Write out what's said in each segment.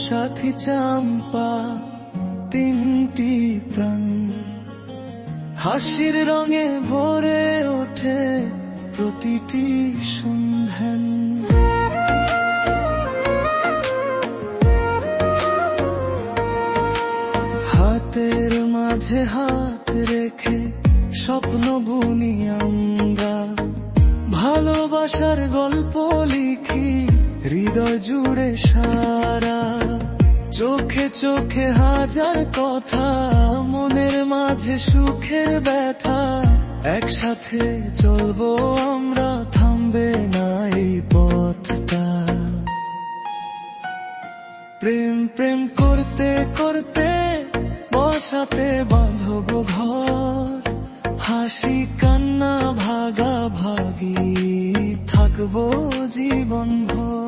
সাথী চম্পা তিনটি প্রাণ, হাসির রঙে ভরে ওঠে প্রতিটি সন্ধান। হাতের মাঝে হাত রেখে স্বপ্ন বুনি আমরা, ভালোবাসার গল্প লিখি হৃদয় জুড়ে সারা। চোখে চোখে হাজার কথা, মনের মাঝে সুখের ব্যথা, একসাথে চলবো আমরা, থামবে না এই পথটা। প্রেম প্রেম করতে করতে বসাতে বাঁধব ঘর, হাসি কান্না ভাগাভাগি থাকবো জীবন ভর।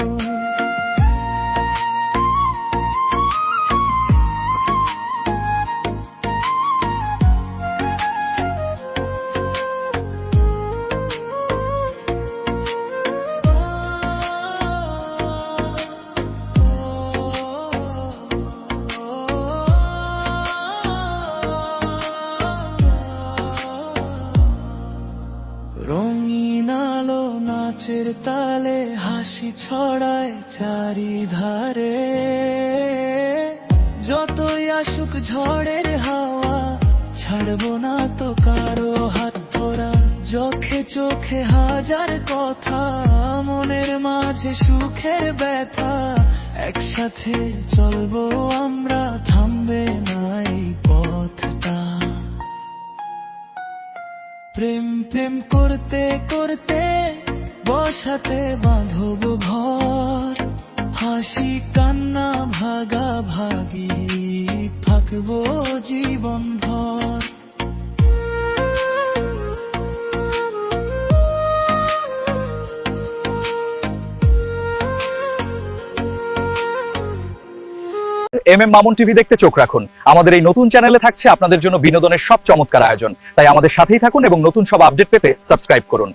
রঙিন আলো নাচের তালে হাসি ছড়ায় চারিধারে, যতই আসুক ঝড়ের হাওয়া ছাড়বো না তো কারো হাত ধরা। চোখে চোখে হাজার কথা, মনের মাঝে সুখের ব্যথা, একসাথে চলবো আমরা, থামবে না এই পথটা। প্রেম প্রেম করতে করতে বসাতে বাঁধব ঘর, হাসি কান্না ভাগাভাগি থাকবো জীবন ভর। মামুন টিভি দেখতে চোখ রাখুন। আমাদের এই নতুন চ্যানেলে থাকছে আপনাদের জন্য বিনোদনের সব চমৎকার আয়োজন, তাই আমাদের সাথেই থাকুন এবং নতুন সব আপডেট পেতে সাবস্ক্রাইব করুন।